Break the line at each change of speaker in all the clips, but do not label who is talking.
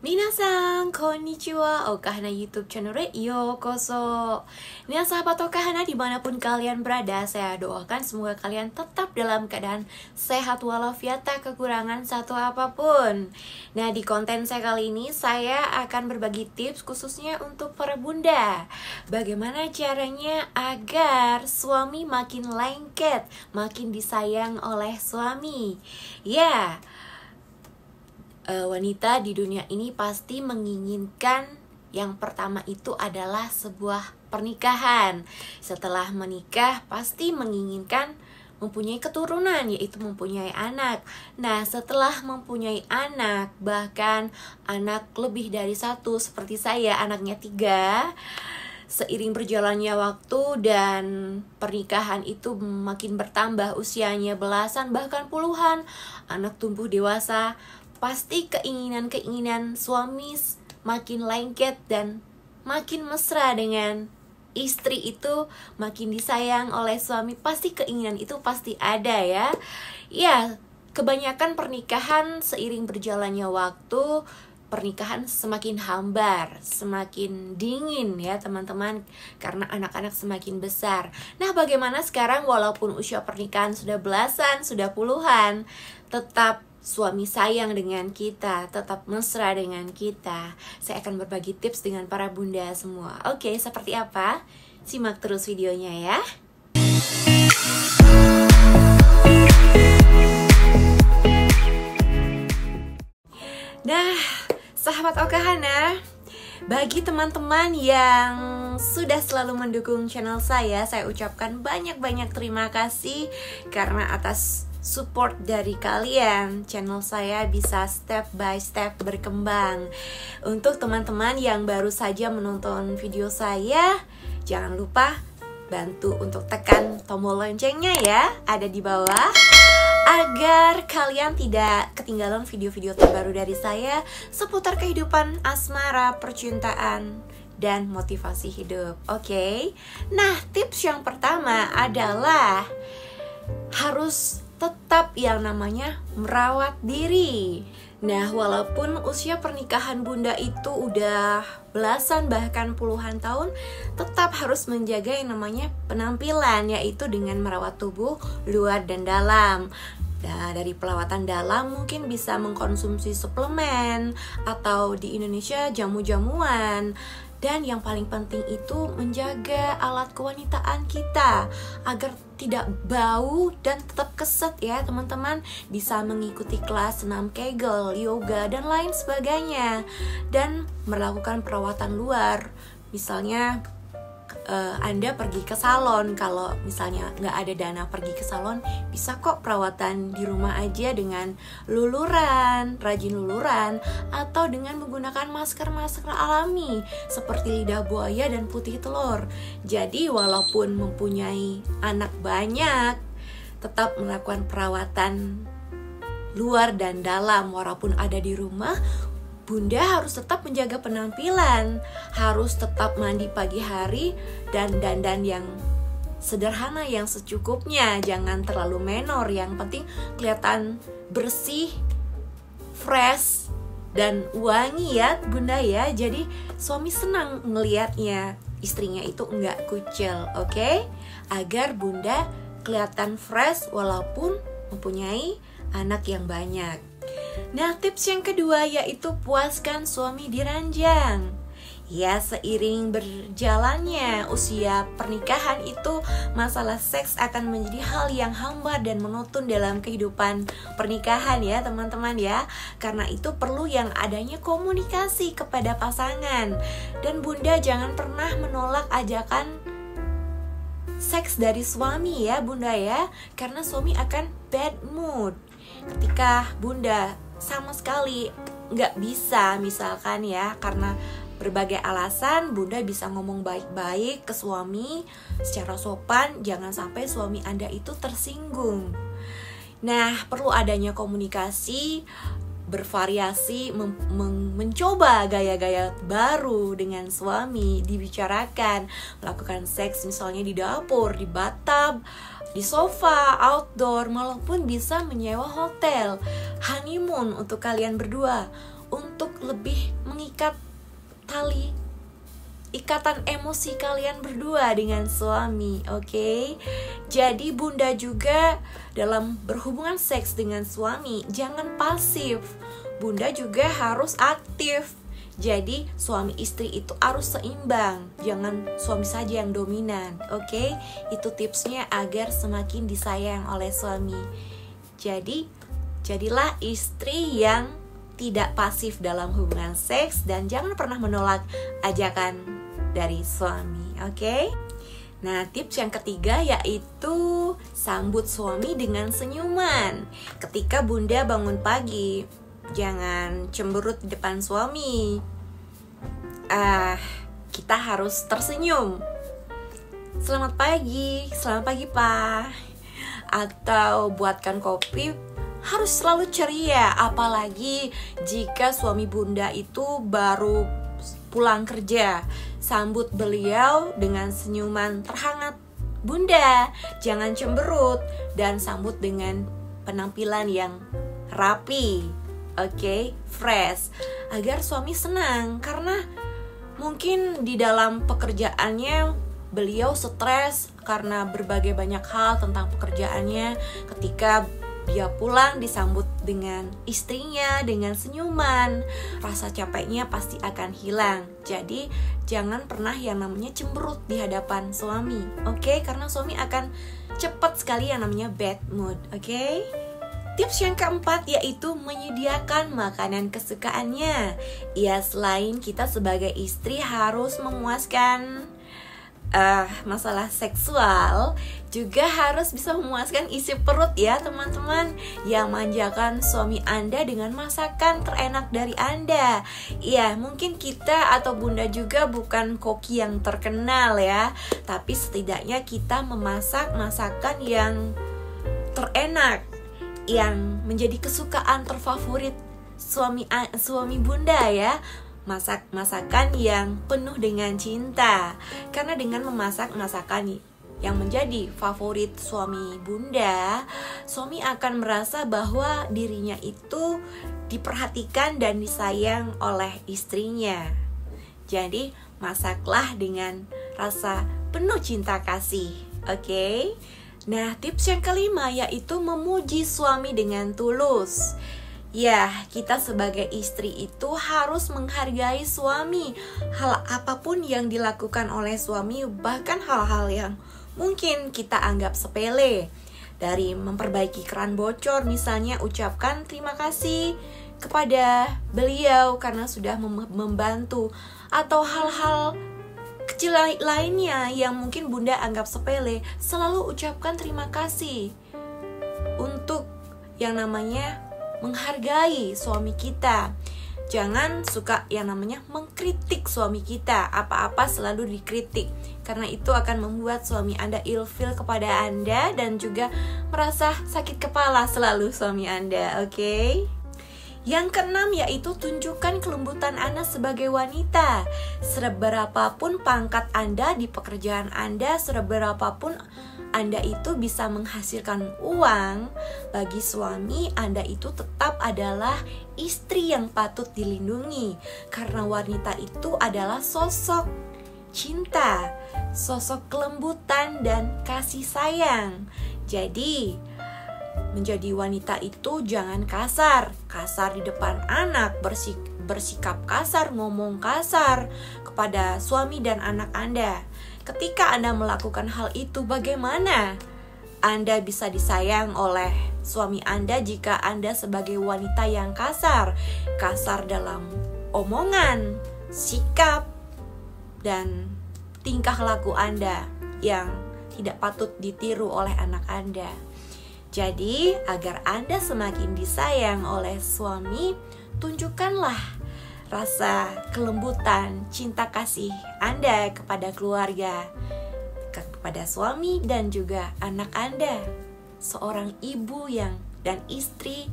Minasan, konnichiwa, Okahana YouTube channel yokoso. Nah sahabat Okahana dimanapun kalian berada, saya doakan semoga kalian tetap dalam keadaan sehat walafiat tak kekurangan satu apapun. Nah di konten saya kali ini, saya akan berbagi tips khususnya untuk para bunda. Bagaimana caranya agar suami makin lengket, makin disayang oleh suami. Wanita di dunia ini pasti menginginkan yang pertama itu adalah sebuah pernikahan. Setelah menikah pasti menginginkan mempunyai keturunan, yaitu mempunyai anak. Nah setelah mempunyai anak, bahkan anak lebih dari satu seperti saya, anaknya 3, seiring berjalannya waktu dan pernikahan itu makin bertambah, usianya belasan bahkan puluhan, anak tumbuh dewasa, pasti keinginan-keinginan suami makin lengket dan makin mesra dengan istri itu, makin disayang oleh suami. Pasti keinginan itu pasti ada ya. Ya, kebanyakan pernikahan seiring berjalannya waktu, pernikahan semakin hambar, semakin dingin ya teman-teman, karena anak-anak semakin besar. Nah bagaimana sekarang walaupun usia pernikahan sudah belasan, sudah puluhan, tetap suami sayang dengan kita, tetap mesra dengan kita. Saya akan berbagi tips dengan para bunda semua. Oke, seperti apa? Simak terus videonya ya. Nah, sahabat Okahana, bagi teman-teman yang sudah selalu mendukung channel saya ucapkan banyak-banyak terima kasih karena atas support dari kalian, channel saya bisa step by step berkembang. Untuk teman-teman yang baru saja menonton video saya, jangan lupa bantu untuk tekan tombol loncengnya ya, ada di bawah, agar kalian tidak ketinggalan video-video terbaru dari saya seputar kehidupan asmara, percintaan, dan motivasi hidup. Oke? Nah, tips yang pertama adalah harus tetap yang namanya merawat diri. Nah, walaupun usia pernikahan bunda itu udah belasan bahkan puluhan tahun, tetap harus menjaga yang namanya penampilan, yaitu dengan merawat tubuh luar dan dalam. Nah, dari perawatan dalam mungkin bisa mengkonsumsi suplemen atau di Indonesia jamu-jamuan. Dan yang paling penting itu menjaga alat kewanitaan kita agar tidak bau dan tetap keset ya teman-teman. Bisa mengikuti kelas senam Kegel, yoga, dan lain sebagainya. Dan melakukan perawatan luar. Misalnya Anda pergi ke salon, kalau misalnya nggak ada dana pergi ke salon, bisa kok perawatan di rumah aja dengan luluran, rajin luluran, atau dengan menggunakan masker-masker alami seperti lidah buaya dan putih telur. Jadi walaupun mempunyai anak banyak, tetap melakukan perawatan luar dan dalam walaupun ada di rumah. Bunda harus tetap menjaga penampilan, harus tetap mandi pagi hari dan dandan yang sederhana, yang secukupnya, jangan terlalu menor. Yang penting kelihatan bersih, fresh, dan wangi ya bunda ya. Jadi suami senang ngelihatnya, istrinya itu enggak kucel, oke? Agar bunda kelihatan fresh walaupun mempunyai anak yang banyak. Nah, tips yang kedua yaitu puaskan suami di ranjang. Ya, seiring berjalannya usia pernikahan itu, masalah seks akan menjadi hal yang hambar dan monoton dalam kehidupan pernikahan ya teman-teman ya. Karena itu perlu yang adanya komunikasi kepada pasangan. Dan bunda jangan pernah menolak ajakan seks dari suami ya bunda ya. Karena suami akan bad mood ketika bunda sama sekali nggak bisa, misalkan ya, karena berbagai alasan bunda bisa ngomong baik-baik ke suami secara sopan, jangan sampai suami Anda itu tersinggung. Nah, perlu adanya komunikasi, bervariasi, mencoba gaya-gaya baru dengan suami, dibicarakan, melakukan seks misalnya di dapur, di bathtub, di sofa, outdoor, maupun bisa menyewa hotel, honeymoon untuk kalian berdua. untuk lebih mengikat tali ikatan emosi kalian berdua dengan suami, oke? Jadi bunda juga dalam berhubungan seks dengan suami jangan pasif. Bunda juga harus aktif. Jadi suami istri itu harus seimbang. Jangan suami saja yang dominan, oke? Itu tipsnya agar semakin disayang oleh suami. Jadi jadilah istri yang tidak pasif dalam hubungan seks dan jangan pernah menolak ajakan dari suami, oke? Nah, tips yang ketiga yaitu sambut suami dengan senyuman. Ketika bunda bangun pagi, jangan cemberut di depan suami. Kita harus tersenyum. Selamat pagi Pak. Atau buatkan kopi, harus selalu ceria. Apalagi jika suami bunda itu baru pulang kerja, sambut beliau dengan senyuman terhangat. Bunda, jangan cemberut dan sambut dengan penampilan yang rapi, oke, fresh, agar suami senang. Karena mungkin di dalam pekerjaannya beliau stres karena berbagai banyak hal tentang pekerjaannya. Ketika dia pulang disambut dengan istrinya dengan senyuman, rasa capeknya pasti akan hilang. Jadi jangan pernah yang namanya cemberut di hadapan suami, oke? Karena suami akan cepat sekali yang namanya bad mood, oke? Tips yang keempat yaitu menyediakan makanan kesukaannya. Ya, selain kita sebagai istri harus memuaskan masalah seksual, juga harus bisa memuaskan isi perut ya teman-teman. Yang manjakan suami Anda dengan masakan terenak dari Anda. Ya, mungkin kita atau bunda juga bukan koki yang terkenal ya, tapi setidaknya kita memasak masakan yang terenak, yang menjadi kesukaan terfavorit suami bunda ya. Masakan yang penuh dengan cinta. Karena dengan memasak masakan yang menjadi favorit suami bunda, suami akan merasa bahwa dirinya itu diperhatikan dan disayang oleh istrinya. Jadi masaklah dengan rasa penuh cinta kasih, oke? Nah, tips yang kelima yaitu memuji suami dengan tulus. Ya, kita sebagai istri itu harus menghargai suami. Hal apapun yang dilakukan oleh suami, bahkan hal-hal yang mungkin kita anggap sepele, dari memperbaiki keran bocor misalnya, ucapkan terima kasih kepada beliau karena sudah membantu. Atau hal-hal kecil lainnya yang mungkin bunda anggap sepele, selalu ucapkan terima kasih untuk yang namanya menghargai suami kita. Jangan suka yang namanya mengkritik suami kita. Apa-apa selalu dikritik, karena itu akan membuat suami Anda ilfil kepada Anda dan juga merasa sakit kepala selalu suami Anda, oke? Yang keenam yaitu tunjukkan kelembutan Anda sebagai wanita. Seberapapun pangkat Anda di pekerjaan Anda, seberapapun Anda itu bisa menghasilkan uang, bagi suami Anda itu tetap adalah istri yang patut dilindungi. Karena wanita itu adalah sosok cinta, sosok kelembutan dan kasih sayang. Jadi menjadi wanita itu jangan kasar di depan anak, bersikap kasar, ngomong kasar kepada suami dan anak Anda. Ketika Anda melakukan hal itu, bagaimana Anda bisa disayang oleh suami Anda jika Anda sebagai wanita yang kasar dalam omongan, sikap, dan tingkah laku Anda yang tidak patut ditiru oleh anak Anda. Jadi, agar Anda semakin disayang oleh suami, tunjukkanlah rasa kelembutan, cinta kasih Anda kepada keluarga, kepada suami dan juga anak Anda. Seorang ibu dan istri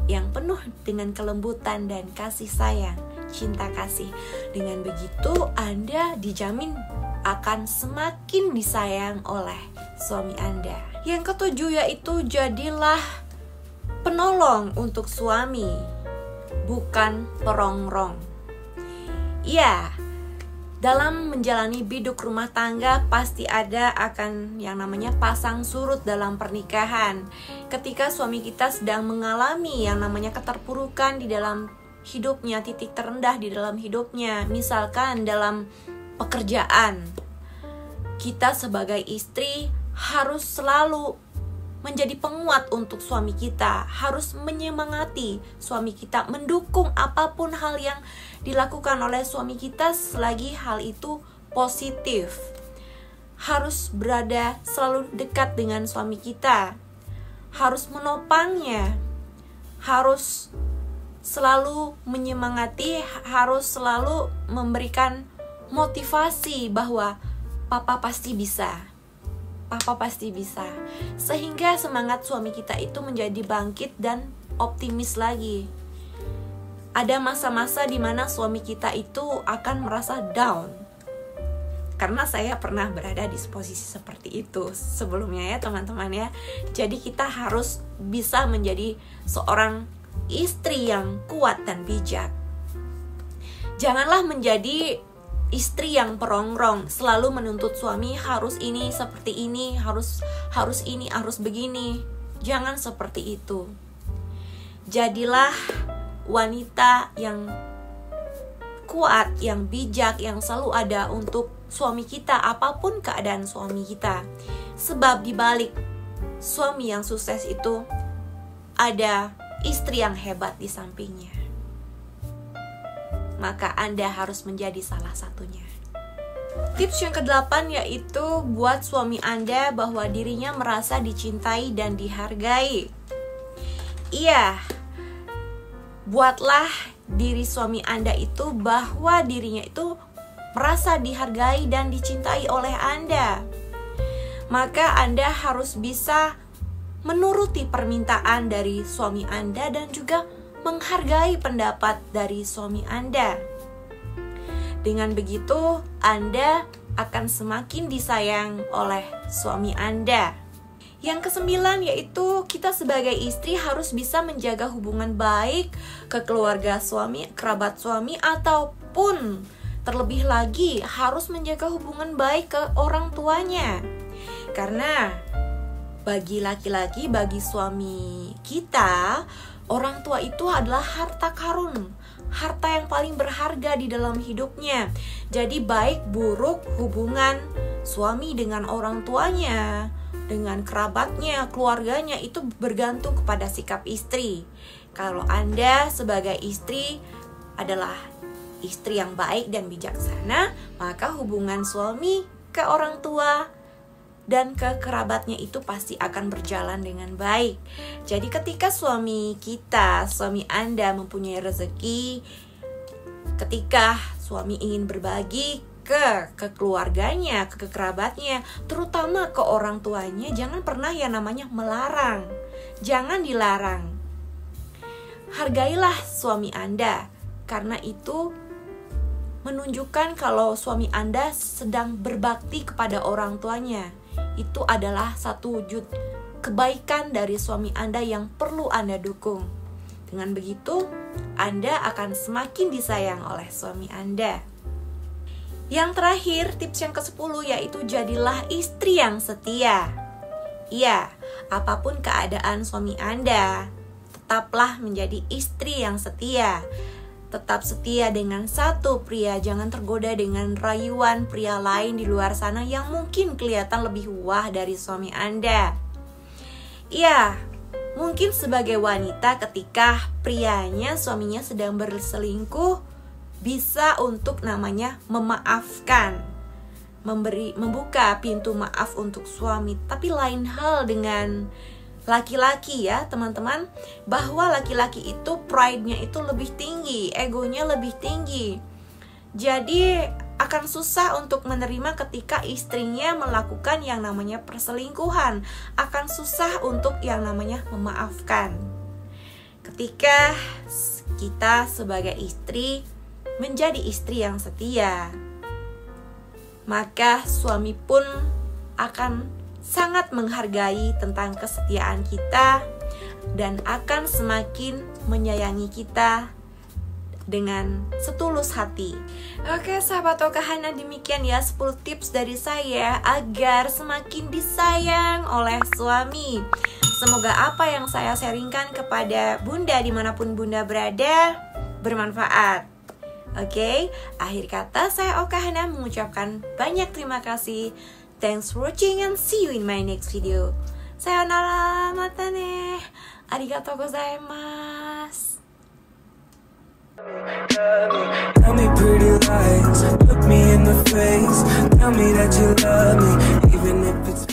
yang penuh dengan kelembutan dan kasih sayang, cinta kasih. Dengan begitu Anda dijamin akan semakin disayang oleh suami Anda. Yang ketujuh yaitu jadilah penolong untuk suami. bukan perongrong. Iya, dalam menjalani biduk rumah tangga pasti ada akan yang namanya pasang surut dalam pernikahan. Ketika suami kita sedang mengalami yang namanya keterpurukan di dalam hidupnya, titik terendah di dalam hidupnya, misalkan dalam pekerjaan, kita sebagai istri harus selalu menjadi penguat untuk suami kita, harus menyemangati suami kita, mendukung apapun hal yang dilakukan oleh suami kita selagi hal itu positif. Harus berada selalu dekat dengan suami kita, harus menopangnya, harus selalu menyemangati, harus selalu memberikan motivasi bahwa papa pasti bisa. Papa pasti bisa. Sehingga semangat suami kita itu menjadi bangkit dan optimis lagi. Ada masa-masa di mana suami kita itu akan merasa down. Karena saya pernah berada di posisi seperti itu sebelumnya ya teman-teman ya. Jadi kita harus bisa menjadi seorang istri yang kuat dan bijak. Janganlah menjadi istri yang perongrong, selalu menuntut suami harus ini, seperti ini, harus ini, harus begini. Jangan seperti itu. Jadilah wanita yang kuat, yang bijak, yang selalu ada untuk suami kita, apapun keadaan suami kita. Sebab di balik suami yang sukses itu ada istri yang hebat di sampingnya. Maka Anda harus menjadi salah satunya. Tips yang ke-8 yaitu buat suami Anda bahwa dirinya merasa dicintai dan dihargai. Iya, buatlah diri suami Anda itu bahwa dirinya itu merasa dihargai dan dicintai oleh Anda. Maka Anda harus bisa menuruti permintaan dari suami Anda dan juga menghargai pendapat dari suami Anda. Dengan begitu, Anda akan semakin disayang oleh suami Anda. Yang ke-9 yaitu kita sebagai istri harus bisa menjaga hubungan baik ke keluarga suami, kerabat suami, ataupun terlebih lagi harus menjaga hubungan baik ke orang tuanya. Karena bagi laki-laki, bagi suami kita, orang tua itu adalah harta karun, harta yang paling berharga di dalam hidupnya. Jadi baik buruk hubungan suami dengan orang tuanya, dengan kerabatnya, keluarganya itu bergantung kepada sikap istri. Kalau Anda sebagai istri adalah istri yang baik dan bijaksana, maka hubungan suami ke orang tua dan ke kerabatnya itu pasti akan berjalan dengan baik. Jadi ketika suami kita, suami Anda mempunyai rezeki, ketika suami ingin berbagi ke keluarganya, ke kerabatnya, terutama ke orang tuanya, jangan pernah yang namanya melarang. Jangan dilarang. Hargailah suami Anda, karena itu menunjukkan kalau suami Anda sedang berbakti kepada orang tuanya. Itu adalah satu wujud kebaikan dari suami Anda yang perlu Anda dukung. Dengan begitu, Anda akan semakin disayang oleh suami Anda. Yang terakhir, tips yang ke-10 yaitu jadilah istri yang setia. Iya, apapun keadaan suami Anda, tetaplah menjadi istri yang setia. Tetap setia dengan satu pria, jangan tergoda dengan rayuan pria lain di luar sana yang mungkin kelihatan lebih wah dari suami Anda. Iya, mungkin sebagai wanita ketika prianya, suaminya sedang berselingkuh, bisa untuk namanya memaafkan, membuka pintu maaf untuk suami. Tapi lain hal dengan laki-laki ya teman-teman, bahwa laki-laki itu pride-nya itu lebih tinggi, egonya lebih tinggi. Jadi akan susah untuk menerima ketika istrinya melakukan yang namanya perselingkuhan. Akan susah untuk yang namanya memaafkan. Ketika kita sebagai istri menjadi istri yang setia, maka suami pun akan sangat menghargai tentang kesetiaan kita dan akan semakin menyayangi kita dengan setulus hati. Oke sahabat Okahana, demikian ya 10 tips dari saya agar semakin disayang oleh suami. Semoga apa yang saya sharingkan kepada bunda dimanapun bunda berada bermanfaat. Oke, akhir kata saya Okahana mengucapkan banyak terima kasih. Thanks for watching and see you in my next video. Sayonara, mata ne. Arigatou gozaimasu.
Tell me pretty lies, look me in the face, tell me that you love me, even if it's